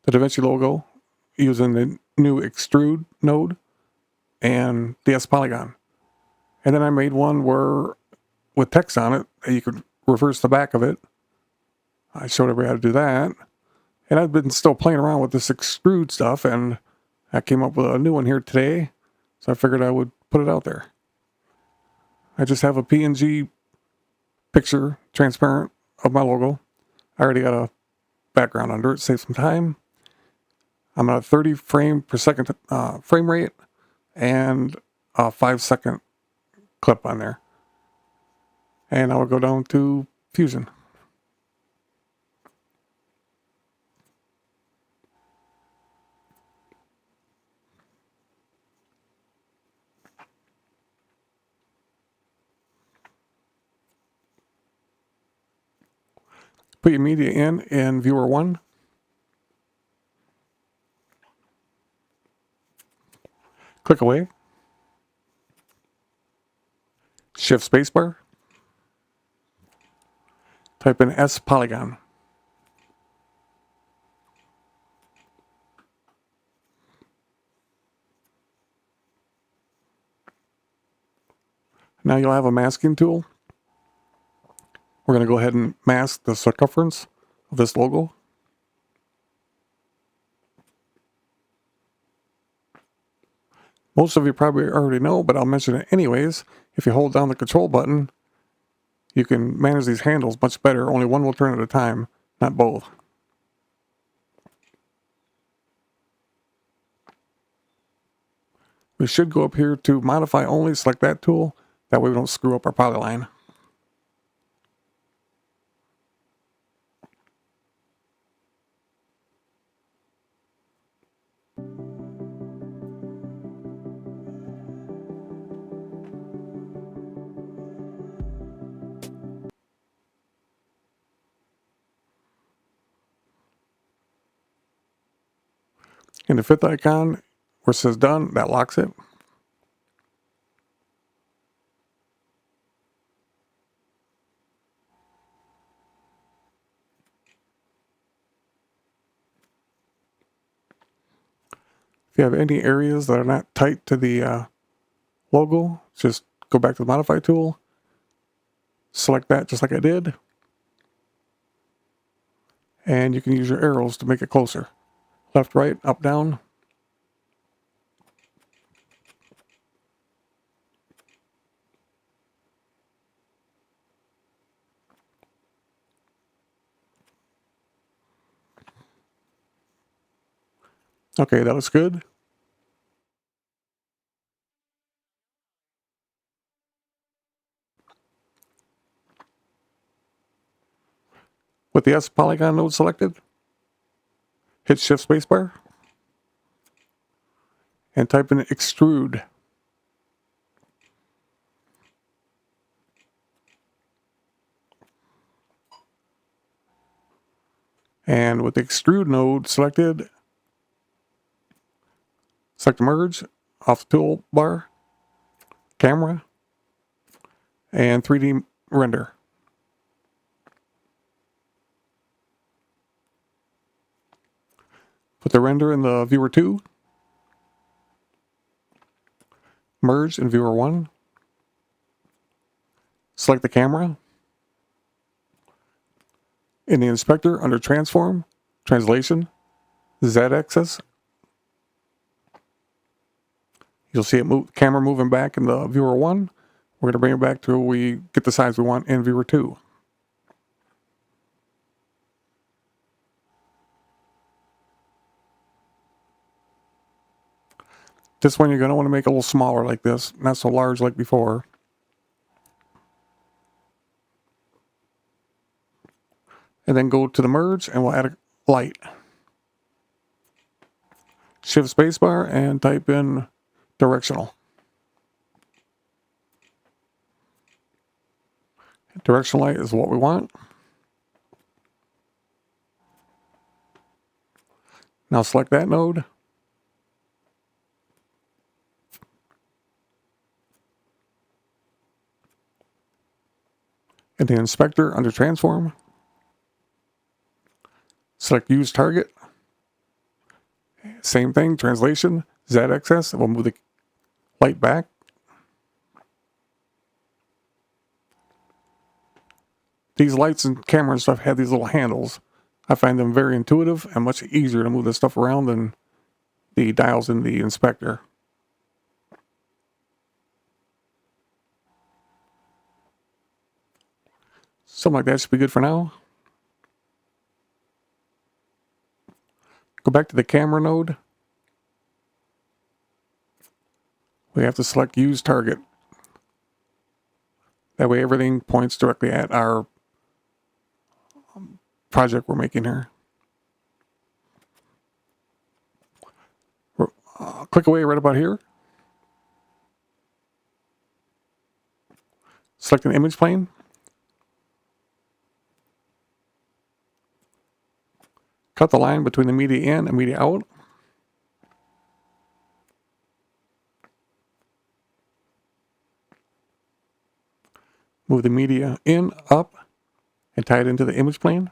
the DaVinci logo using the new extrude node and the S polygon. And then I made one where with text on it, you could reverse the back of it. I showed everybody how to do that. And I've been still playing around with this extrude stuff, and I came up with a new one here today. So I figured I would put it out there. I just have a PNG picture, transparent, of my logo. I already got a background under it, save some time. I'm at a 30 frame per second frame rate and a 5-second clip on there. And I will go down to Fusion. Put your media in viewer 1. Click away. Shift spacebar. Type in S polygon. Now you'll have a masking tool. We're going to go ahead and mask the circumference of this logo. Most of you probably already know, but I'll mention it anyways. If you hold down the control button, you can manage these handles much better. Only one will turn at a time, not both. We should go up here to modify only, select that tool. That way we don't screw up our polyline. And the fifth icon where it says done, that locks it. If you have any areas that are not tight to the logo, just go back to the modify tool, select that just like I did, and you can use your arrows to make it closer. Left, right, up, down. Okay, that looks good. With the S polygon node selected, hit Shift Spacebar and type in extrude. And with the extrude node selected, select merge off the toolbar, camera, and 3D render. Put the render in the viewer 2, merge in viewer 1, select the camera. In the inspector, under transform, translation, Z-axis, you'll see it camera moving back in the viewer 1. We're going to bring it back till we get the size we want in viewer 2. This one you're going to want to make a little smaller like this, not so large like before. And then go to the merge and we'll add a light. Shift spacebar and type in directional. Directional light is what we want. Now select that node. In the inspector under transform, select use target. Same thing, translation, Z-axis, we'll move the light back. These lights and camera and stuff have these little handles. I find them very intuitive and much easier to move this stuff around than the dials in the inspector. Something like that should be good for now. Go back to the camera node. We have to select use target. That way everything points directly at our project we're making here. Click away right about here. Select an image plane. Cut the line between the media in and media out. Move the media in, up, and tie it into the image plane.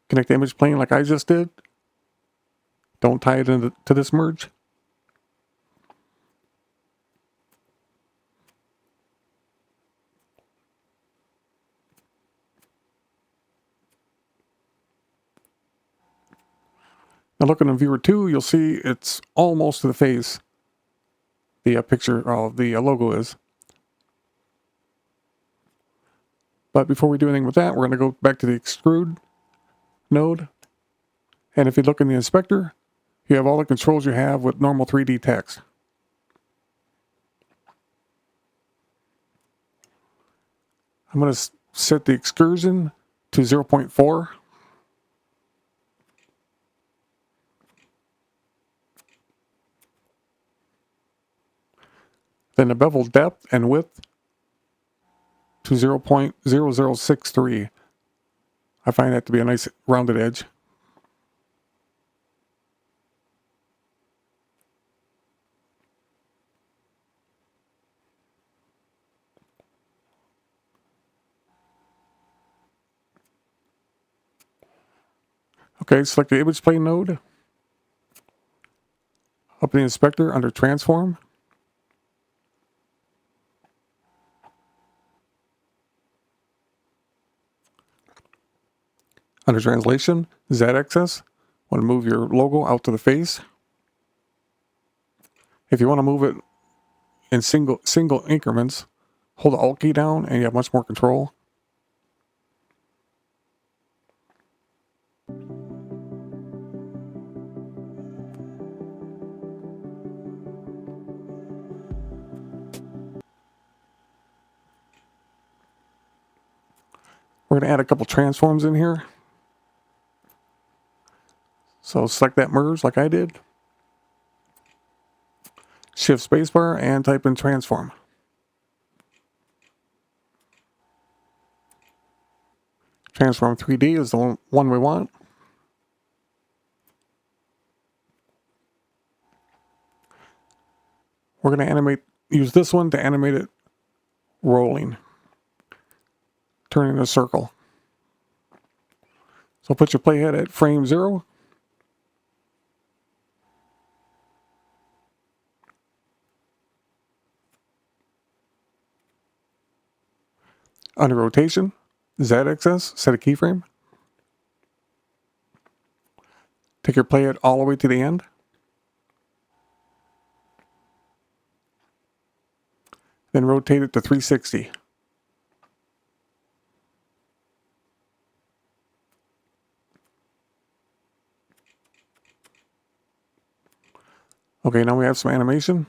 Connect the image plane like I just did. Don't tie it into to this merge. Now looking in viewer 2, you'll see it's almost to the face. The picture of the logo is. But before we do anything with that, we're going to go back to the extrude node. And if you look in the inspector, you have all the controls you have with normal 3D text. I'm going to set the excursion to 0.4. Then the bevel depth and width to 0.0063. I find that to be a nice rounded edge. Okay, select the image plane node. Up in the inspector under transform. Under translation, Z-axis. Want to move your logo out to the face. If you want to move it in single increments, hold the Alt key down and you have much more control. We're going to add a couple transforms in here. So select that merge like I did. Shift spacebar and type in transform. Transform 3D is the one we want. We're going to use this one to animate it rolling, turning a circle. So put your playhead at frame 0. Under rotation, Z-axis, set a keyframe. Take your playhead all the way to the end. Then rotate it to 360. Okay, now we have some animation.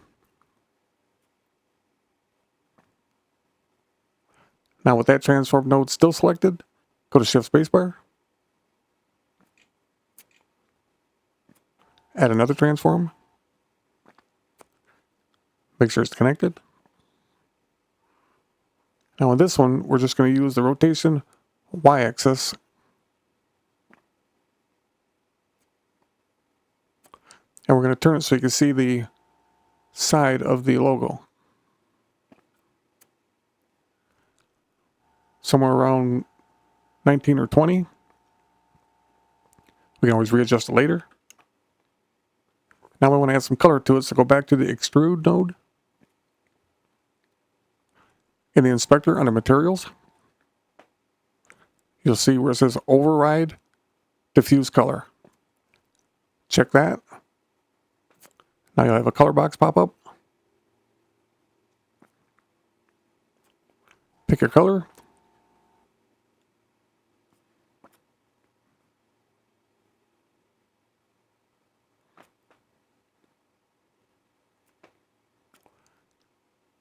Now with that transform node still selected, go to Shift Spacebar. Add another transform. Make sure it's connected. Now on this one, we're just going to use the rotation Y-axis. And we're going to turn it so you can see the side of the logo. Somewhere around 19 or 20. We can always readjust it later. Now we want to add some color to it, so go back to the extrude node. In the inspector under materials, you'll see where it says override diffuse color. Check that. Now you'll have a color box pop up. Pick your color.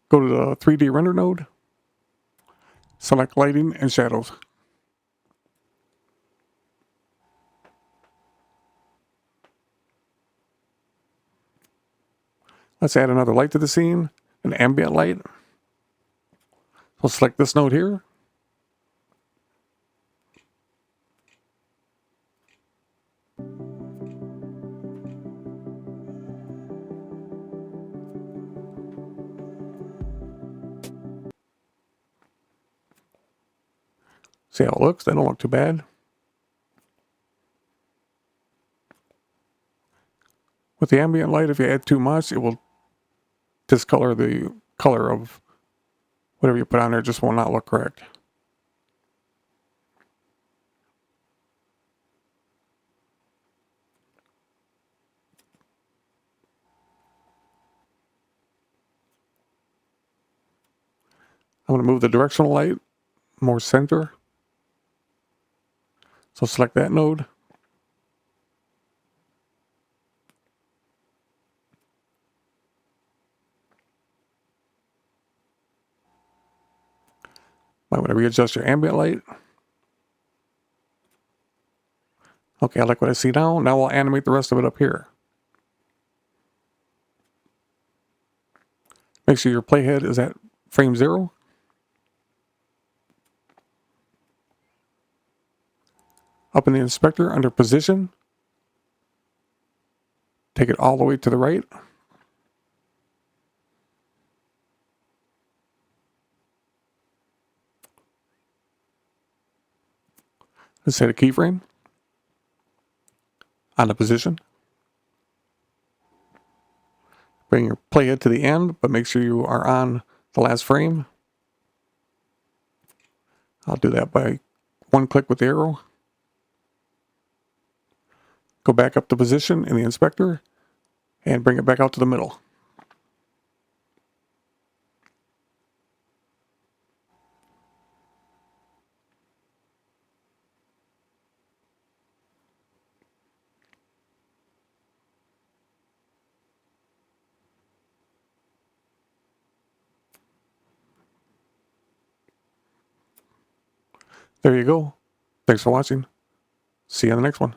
Go to the 3D render node. Select lighting and shadows. Let's add another light to the scene, an ambient light. So select this node here. See how it looks? They don't look too bad. With the ambient light, if you add too much, it will discolor the color of whatever you put on there. It just will not look correct. I'm going to move the directional light more center. So select that node. Might want to readjust your ambient light. Okay, I like what I see now. Now we'll animate the rest of it up here. Make sure your playhead is at frame 0. Up in the inspector under position, take it all the way to the right. Let's set a keyframe on the position. Bring your playhead to the end, but make sure you are on the last frame. I'll do that by one click with the arrow. Go back up to position in the inspector and bring it back out to the middle. There you go. Thanks for watching. See you on the next one.